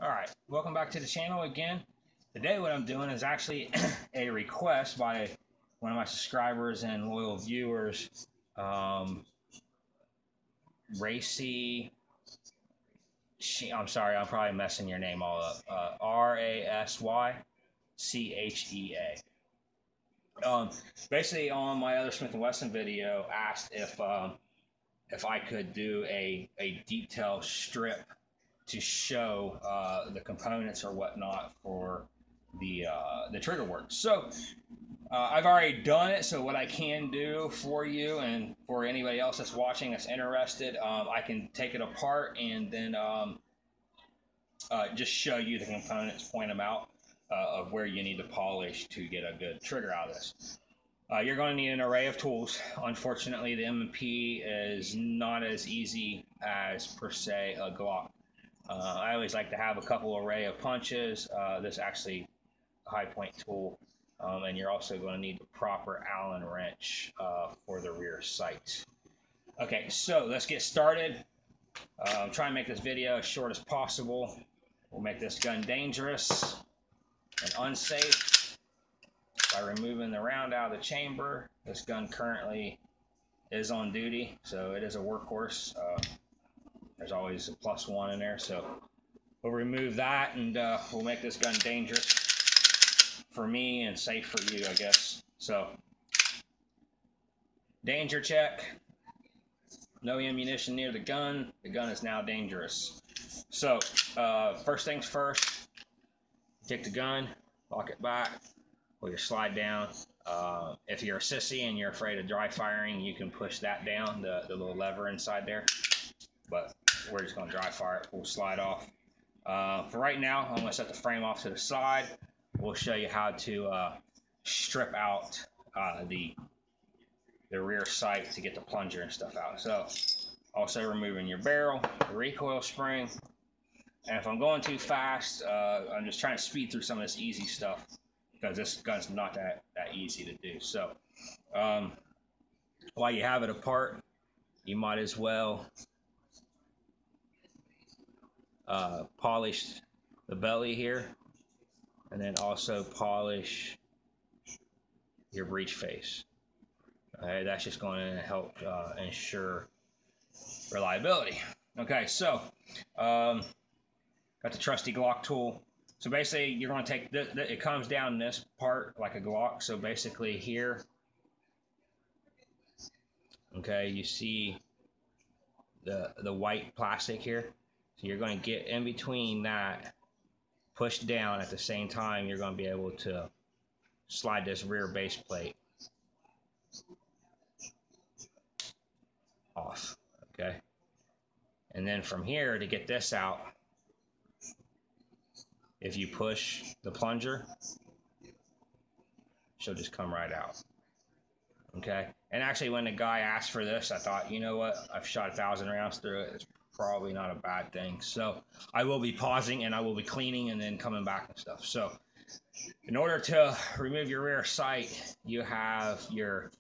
Alright, welcome back to the channel again. Today what I'm doing is actually a request by one of my subscribers and loyal viewers, Rasy Chea. I'm sorry, I'm probably messing your name all up. Rasy Chea. Basically on my other Smith & Wesson video asked if I could do a detail strip to show the components or whatnot for the trigger work. So I've already done it. So what I can do for you and for anybody else that's watching that's interested, I can take it apart and then just show you the components, point them out of where you need to polish to get a good trigger out of this. You're going to need an array of tools. Unfortunately, the M&P is not as easy as per se a Glock. I always like to have a couple array of punches. This is actually a high point tool, and you're also going to need the proper Allen wrench for the rear sight. Okay, so let's get started. Try and make this video as short as possible. We'll make this gun dangerous and unsafe by removing the round out of the chamber. This gun currently is on duty, so it is a workhorse. There's always a +1 in there, so we'll remove that and we'll make this gun dangerous for me and safe for you, I guess. So, danger check. No ammunition near the gun. The gun is now dangerous. So, first things first, take the gun, lock it back, pull your slide down. If you're a sissy and you're afraid of dry firing, you can push that down, the little lever inside there. But we're just going to dry fire it, pull slide off. For right now, I'm going to set the frame off to the side. We'll show you how to strip out the rear sight to get the plunger and stuff out. So, also removing your barrel, the recoil spring. And if I'm going too fast, I'm just trying to speed through some of this easy stuff because this gun's not that easy to do. So, while you have it apart, you might as well polish the belly here, and then also polish your breech face. Okay, that's just going to help ensure reliability. Okay, so got the trusty Glock tool. So basically, you're going to take it comes down this part like a Glock. So basically here, okay, you see the white plastic here. So you're going to get in between that, push down at the same time. You're going to be able to slide this rear base plate off, okay? And then from here, to get this out, if you push the plunger, she'll just come right out, okay? And actually, when the guy asked for this, I thought, you know what? I've shot 1,000 rounds through it. It's probably not a bad thing. So I will be pausing and I will be cleaning and then coming back and stuff. So in order to remove your rear sight, you have your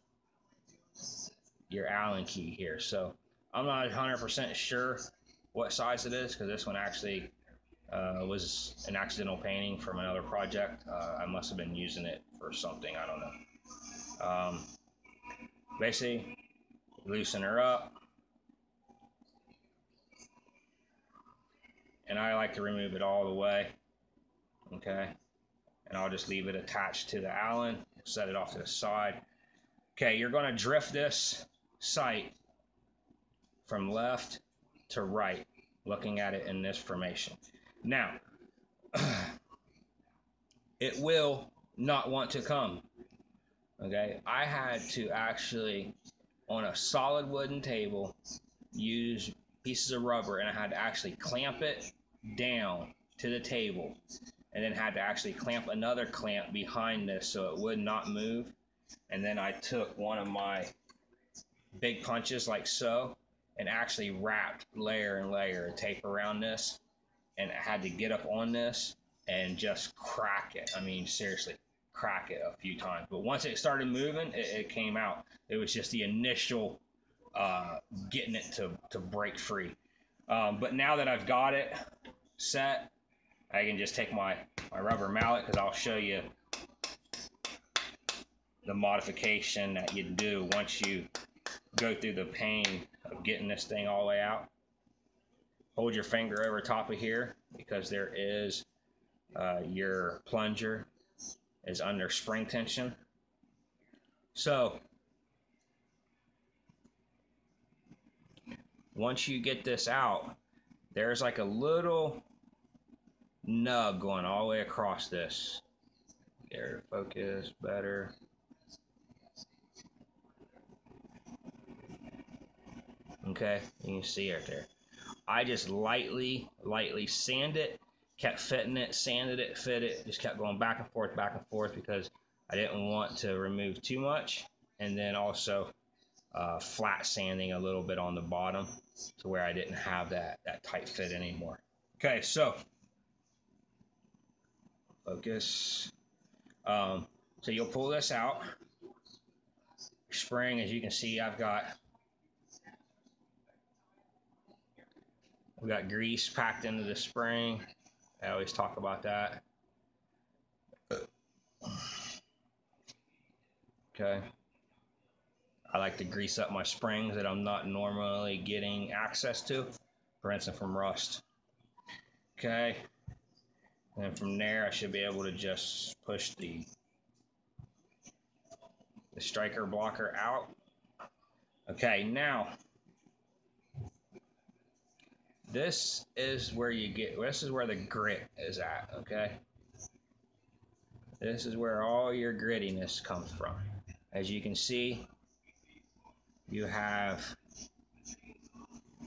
Allen key here. So I'm not 100% sure what size it is because this one actually was an accidental painting from another project. I must have been using it for something, I don't know. Basically, loosen her up. And I like to remove it all the way, okay? And I'll just leave it attached to the Allen, set it off to the side. Okay, you're gonna drift this sight from left to right, looking at it in this formation. Now, it will not want to come, okay? I had to actually, on a solid wooden table, use pieces of rubber, and I had to actually clamp it down to the table, and then had to actually clamp another clamp behind this so it would not move. And then I took one of my big punches like so and actually wrapped layer and layer of tape around this, and I had to get up on this and just crack it. I mean, seriously, crack it a few times. But once it started moving, it came out. It was just the initial getting it to break free. But now that I've got it set, I can just take my rubber mallet, because I'll show you the modification that you do once you go through the pain of getting this thing all the way out. Hold your finger over top of here, because there is your plunger is under spring tension. So once you get this out, there's like a little nub going all the way across this. There, focus better. Okay, you can see it there. I just lightly sand it, kept fitting it, sanded it, fit it, just kept going back and forth, because I didn't want to remove too much, and then also flat sanding a little bit on the bottom to where I didn't have that tight fit anymore. Okay, so focus. So you'll pull this out. Spring, as you can see, we got grease packed into the spring. I always talk about that. Okay. I like to grease up my springs that I'm not normally getting access to, for instance, from rust. Okay. And from there, I should be able to just push the striker blocker out. Okay, now this is where the grit is at, okay? This is where all your grittiness comes from. As you can see, you have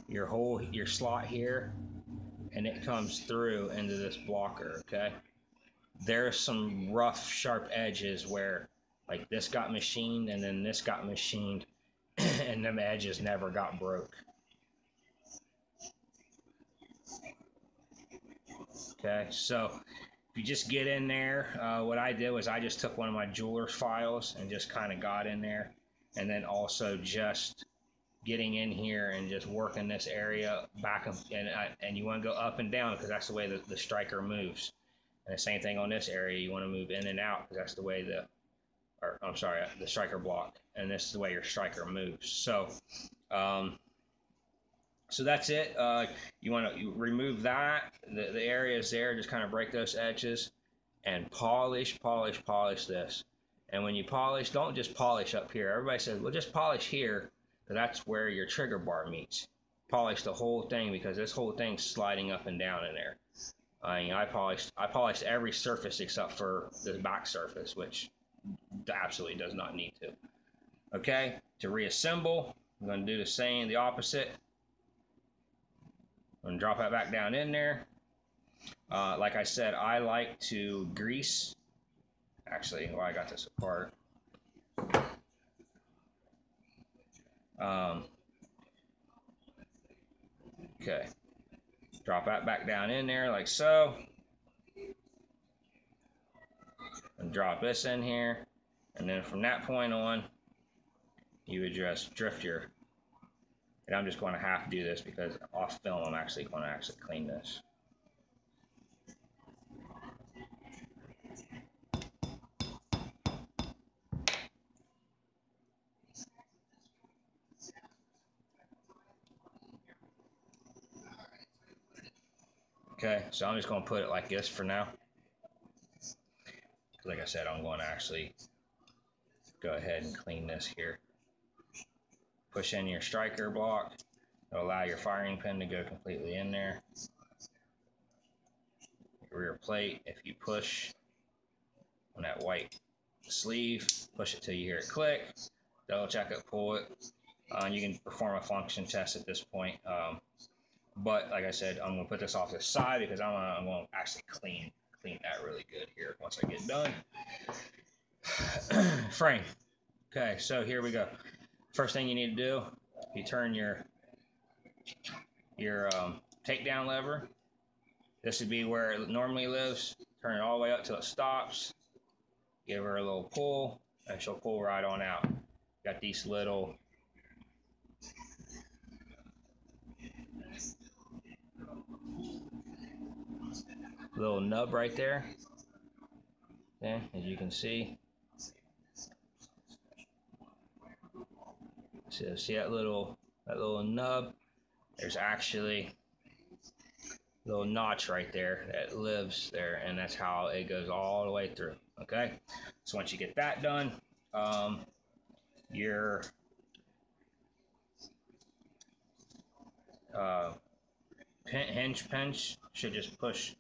your slot here, and it comes through into this blocker, okay? There's some rough, sharp edges where, like, this got machined and then this got machined, and them edges never got broke. Okay, so if you just get in there, what I did was I just took one of my jeweler's files and just kind of got in there, and then also just getting in here and just working this area back, and you want to go up and down, because that's the way the striker moves. And the same thing on this area, you want to move in and out, because that's the way the striker block, and this is the way your striker moves. So so that's it. You want to remove that, the areas there, just kind of break those edges, and polish this. And when you polish, don't just polish up here. Everybody says, well, just polish here, because that's where your trigger bar meets. Polish the whole thing, because this whole thing's sliding up and down in there. I polished every surface except for the back surface, which absolutely does not need to. Okay, to reassemble, I'm going to do the opposite. I'm going to drop that back down in there. Like I said, I like to grease. Actually, while I got this apart. Okay, drop that back down in there like so. And drop this in here. And then from that point on, you would just drift your, and I'm just going to have to do this because off film I'm actually going to clean this. Okay, so I'm just going to put it like this for now. Like I said, I'm going to actually go ahead and clean this here. Push in your striker block. It'll allow your firing pin to go completely in there. Your rear plate, if you push on that white sleeve, push it till you hear it click. Double check it, pull it. You can perform a function test at this point. But like I said, I'm going to put this off to the side because I'm going to actually clean that really good here once I get done. Frame. Okay, so here we go. First thing you need to do, you turn your takedown lever. This would be where it normally lives. Turn it all the way up till it stops. Give her a little pull, and she'll pull right on out. Got these little little nub right there. Okay, as you can see. So see that little nub? There's actually a little notch right there that lives there, and that's how it goes all the way through. Okay, so once you get that done, your hinge pinch should just push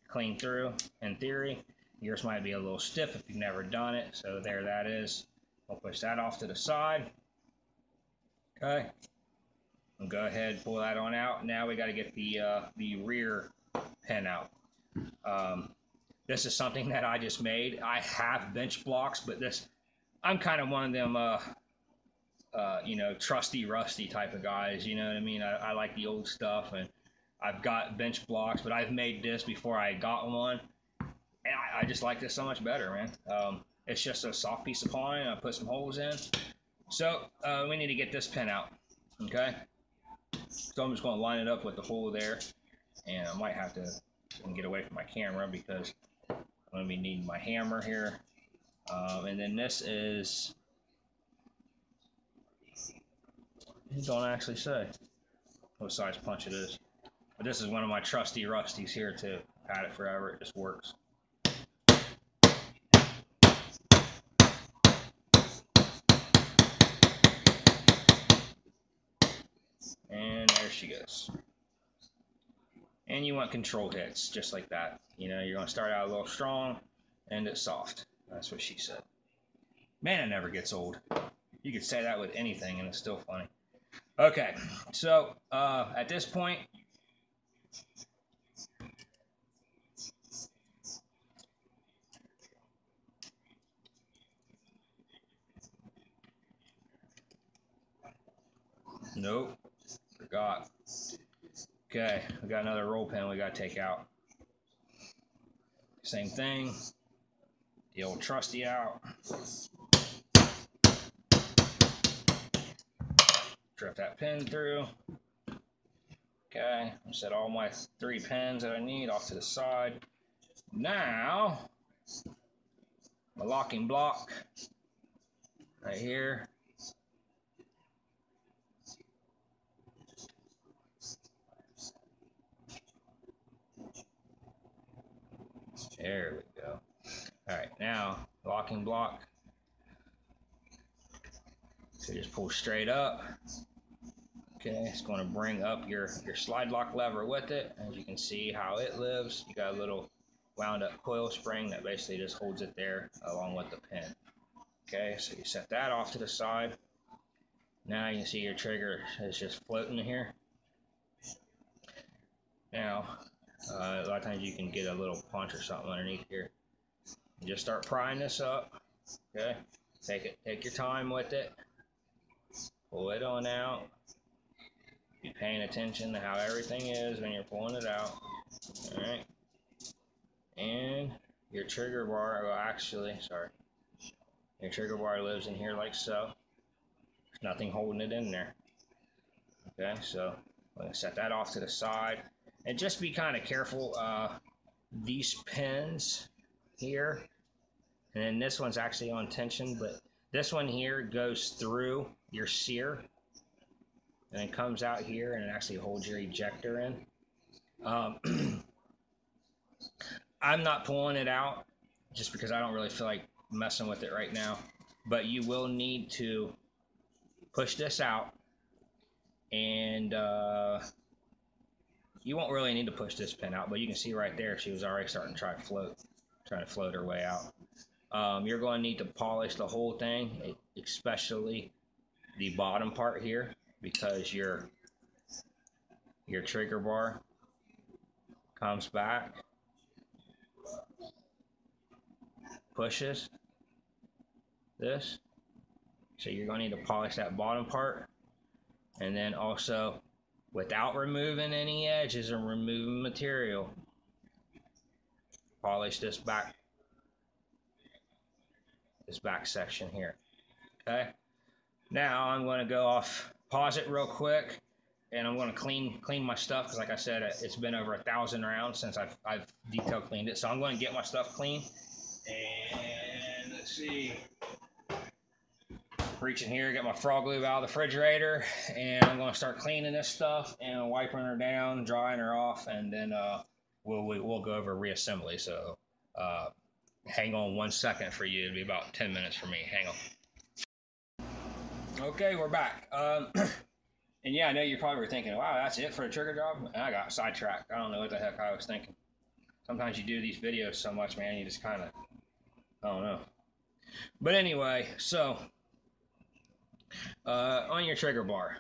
clean through. In theory, yours might be a little stiff if you've never done it. So there that is. I'll push that off to the side. Okay. We'll go ahead and pull that on out. Now we got to get the rear pin out. This is something that I just made. I have bench blocks, but I'm kind of one of them you know, trusty rusty type of guys, you know what I mean? I like the old stuff, and I've got bench blocks, but I've made this before I got one, and I just like this so much better, man. It's just a soft piece of pine. I put some holes in. So we need to get this pin out, okay? So I'm just going to line it up with the hole there, and I might have to get away from my camera because I'm going to be needing my hammer here. And then this is, it don't actually say what size punch it is. But this is one of my trusty rusties here too. Had it forever, it just works. And there she goes. And you want control hits, just like that. You know, you're gonna start out a little strong, end it soft. That's what she said. Man, it never gets old. You could say that with anything and it's still funny. Okay, so at this point, nope, forgot. Okay, we got another roll pin we gotta take out. Same thing, the old trusty out. Drift that pin through. Okay, I set all my 3 pins that I need off to the side. Now, my locking block right here. There we go. All right, now locking block. So just pull straight up. Okay, it's going to bring up your slide lock lever with it. As you can see how it lives, you got a little wound up coil spring that basically just holds it there along with the pin. Okay, so you set that off to the side. Now you can see your trigger is just floating here. Now, a lot of times you can get a little punch or something underneath here. You just start prying this up. Okay, take your time with it. Pull it on out. Be paying attention to how everything is when you're pulling it out. All right, and your trigger bar, well, actually, sorry, your trigger bar lives in here like so. There's nothing holding it in there. Okay, so I'm gonna set that off to the side, and just be kind of careful. These pins here, and then this one's actually on tension, but this one here goes through your sear and it comes out here and it actually holds your ejector in. I'm not pulling it out just because I don't really feel like messing with it right now, but you will need to push this out, and you won't really need to push this pin out, but you can see right there she was already starting to trying to float her way out. You're going to need to polish the whole thing, especially the bottom part here, because your trigger bar comes back, pushes this, so you're going to need to polish that bottom part, and then also, without removing any edges and removing material, polish this back section here. Okay, now I'm going to go off, pause it real quick, and I'm going to clean my stuff because, like I said, it's been over 1,000 rounds since I've detail cleaned it. So I'm going to get my stuff clean. And let's see. Reach in here, get my frog lube out of the refrigerator, and I'm going to start cleaning this stuff and wiping her down, drying her off, and then we'll go over reassembly. So hang on 1 second for you. It'll be about 10 minutes for me. Hang on. Okay, we're back. And yeah, I know you probably were thinking, wow, that's it for a trigger job? And I got sidetracked. I don't know what the heck I was thinking. Sometimes you do these videos so much, man, you just kind of, I don't know. But anyway, so on your trigger bar,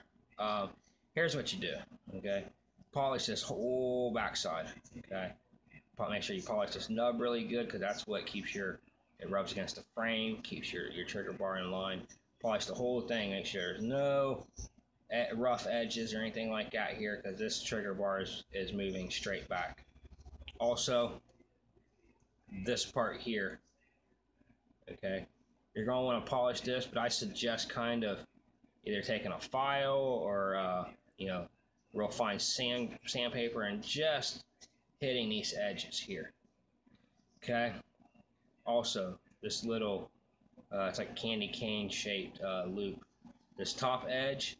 here's what you do, okay? Polish this whole backside, okay? Make sure you polish this nub really good because that's what keeps it rubs against the frame, keeps your trigger bar in line. Polish the whole thing, make sure there's no rough edges or anything like that here because this trigger bar is moving straight back. Also, this part here, okay, you're going to want to polish this, but I suggest kind of either taking a file or real fine sandpaper and just hitting these edges here, okay. Also, this little it's like candy cane shaped loop, this top edge,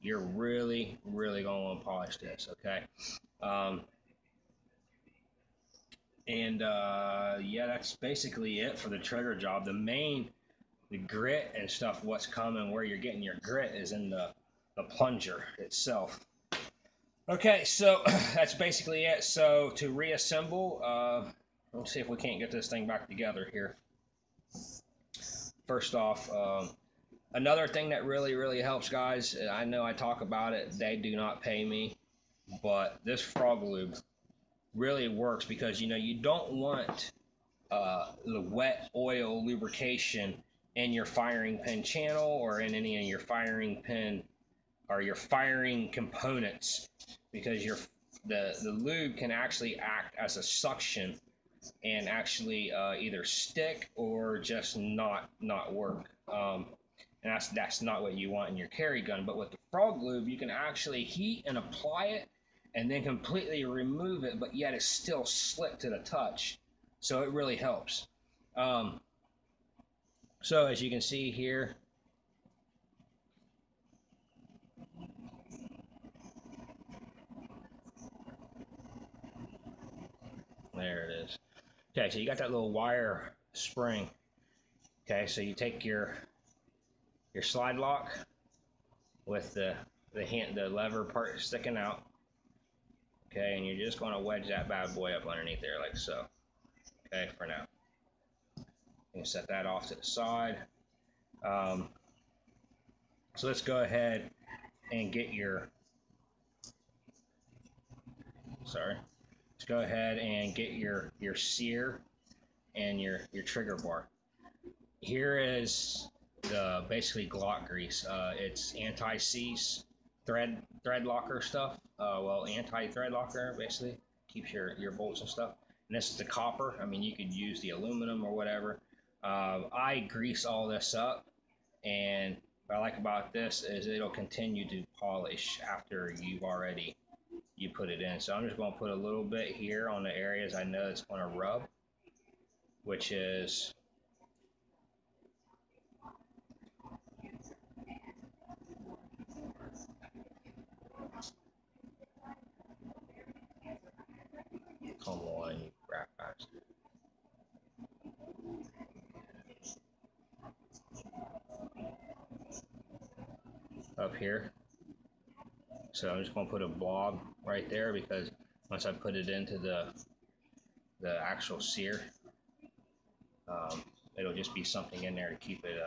you're really going to want to polish this, okay. Yeah, that's basically it for the trigger job. The grit and stuff, what's coming, where you're getting your grit is in the plunger itself. Okay, so that's basically it. So to reassemble, let's see if we can't get this thing back together here. First off, another thing that really helps, guys, I know I talk about it, they do not pay me, but this frog lube really works because you don't want the wet oil lubrication in your firing pin channel or in any of your firing pin or your firing components, because the lube can actually act as a suction and actually either stick or just not work. And that's not what you want in your carry gun. But with the frog lube, you can actually heat and apply it and then completely remove it, but yet it's still slick to the touch. So it really helps. So as you can see here, there it is. Okay, so you got that little wire spring. Okay, so you take your slide lock with the lever part sticking out. Okay, and you're just going to wedge that bad boy up underneath there like so. Okay, for now. You can set that off to the side. So let's go ahead and get let's go ahead and get your sear and your trigger bar. Here is the basically Glock grease. It's anti-seize thread locker stuff. Well, anti-thread locker basically keeps your bolts and stuff. And this is the copper. I mean, you could use the aluminum or whatever. I grease all this up, and what I like about this is it'll continue to polish after you put it in. So I'm just going to put a little bit here on the areas I know it's going to rub, which is come on, you crap bastard. Up here. So I'm just going to put a blob right there because once I put it into the actual sear, it'll just be something in there to keep it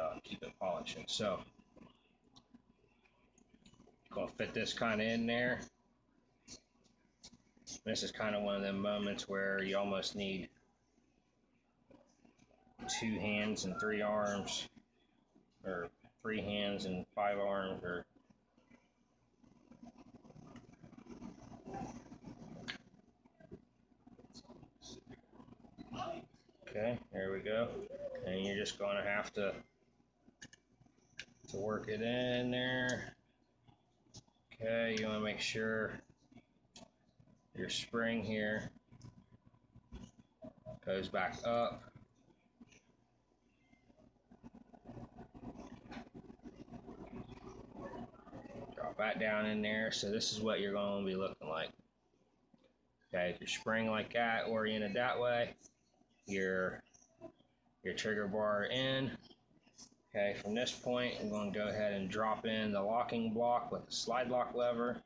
polishing. So going to fit this kind of in there. This is kind of one of them moments where you almost need 2 hands and 3 arms, or 3 hands and 5 arms, or okay, there we go. And you're just going to have to work it in there. Okay, you want to make sure your spring here goes back up. Drop that down in there. So this is what you're going to be looking like. Okay, if you're spring like that, oriented that way, your trigger bar in. Okay, from this point, I'm going to go ahead and drop in the locking block with the slide lock lever.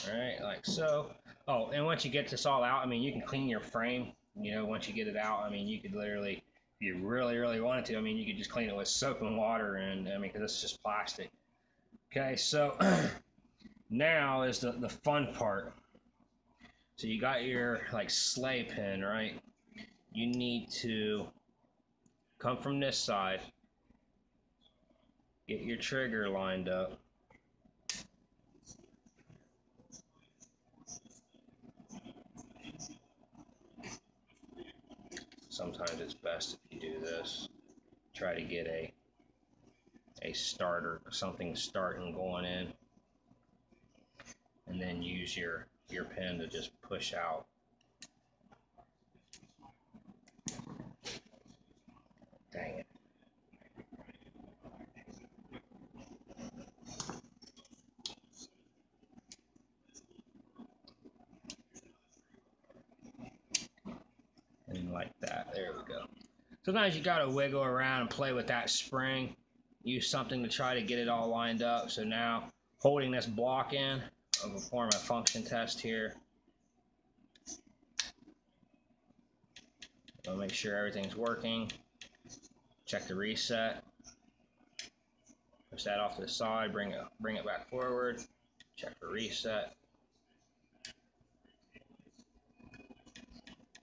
Alright, like so. Oh, and once you get this all out, I mean, you can clean your frame. You know, once you get it out, I mean, you could literally, if you really, really wanted to, I mean, you could just clean it with soap and water, and I mean, because it's just plastic. Okay, so now is the fun part. So you got your, like, sleigh pin, right? You need to come from this side, get your trigger lined up. Sometimes it's best if you do this. Try to get a starter, something starting going in, and then use your pin to just push out. Dang it. And like that, there we go. Sometimes you gotta wiggle around and play with that spring. Use something to try to get it all lined up. So now, holding this block in, I'll perform a function test here. I'll make sure everything's working. Check the reset. Push that off to the side, bring it back forward. Check for reset.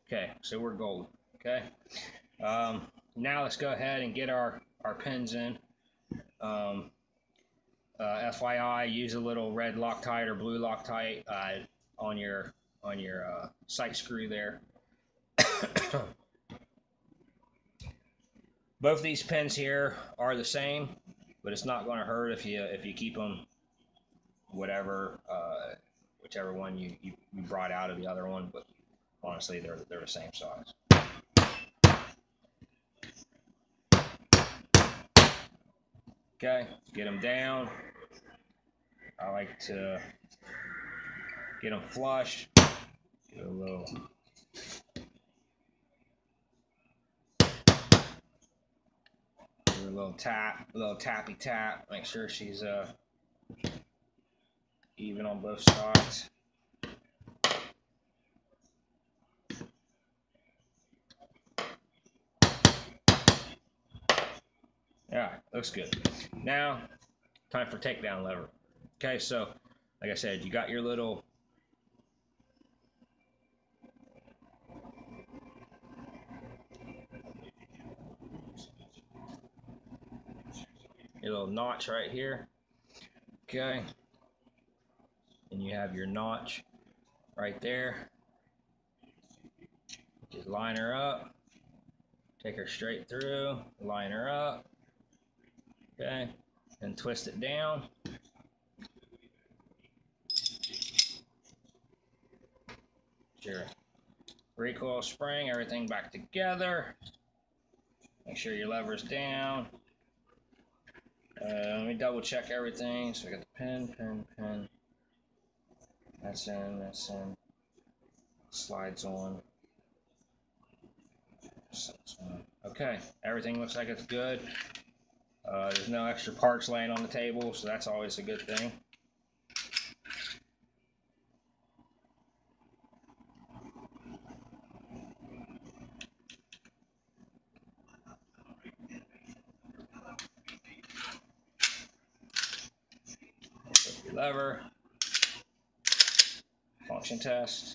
Okay, so we're golden. Okay. Now let's go ahead and get our pins in. FYI, use a little red Loctite or blue Loctite on your sight screw there. Both these pins here are the same, but it's not going to hurt if you keep them whichever one you brought out of the other one. But honestly, they're the same size. Okay, get them down. I like to get them flush. Get a little tap, a little tappy tap. Make sure she's even on both sides. Yeah, looks good. Now, time for takedown lever. Okay, so like I said, you got your little notch right here. Okay, and you have your notch right there. Just line her up. Take her straight through. Line her up. Okay, and twist it down. Sure. Recoil spring, everything back together. Make sure your lever's down. Let me double check everything. So I got the pin. That's in. Slides on. Okay, everything looks like it's good. There's no extra parts laying on the table, so that's always a good thing. Lever, function test.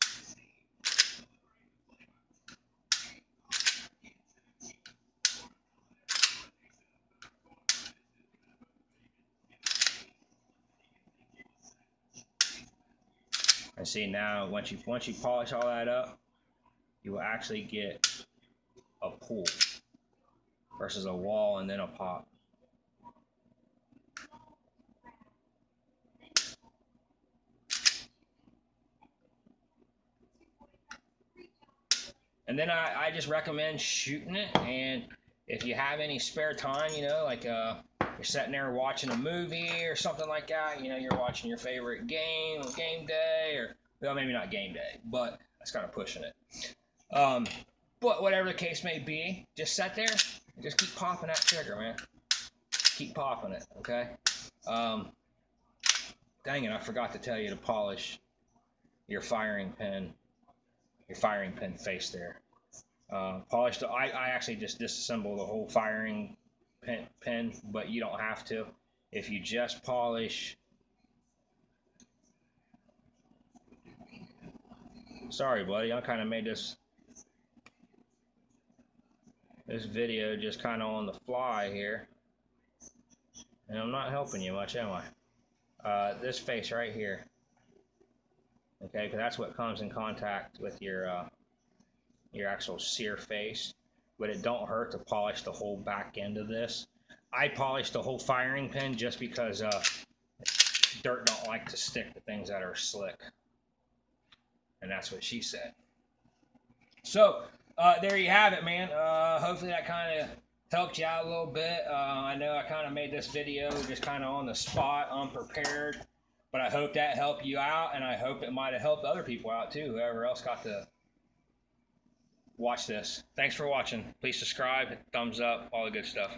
And see now, once you polish all that up, you will actually get a pull versus a wall and then a pop. And then I just recommend shooting it. And if you have any spare time, you know, like you're sitting there watching a movie or something like that, you know, you're watching your favorite game on game day, or, well, maybe not game day, but that's kind of pushing it. But whatever the case may be, just sit there and just keep popping that trigger, man. Keep popping it, okay? Dang it, I forgot to tell you to polish your firing pin face there. Polish the, I actually just disassemble the whole firing pin, but you don't have to. If you just polish, sorry buddy, I kind of made this video just kind of on the fly here, and I'm not helping you much, am I? This face right here, okay, because that's what comes in contact with your actual sear face. But it don't hurt to polish the whole back end of this. I polish the whole firing pin just because dirt don't like to stick to things that are slick, and that's what she said. So there you have it, man. Hopefully that kind of helped you out a little bit. I know I kind of made this video just kind of on the spot, unprepared, but I hope that helped you out, and I hope it might have helped other people out too, whoever else got to watch this. Thanks for watching. Please subscribe, thumbs up, all the good stuff.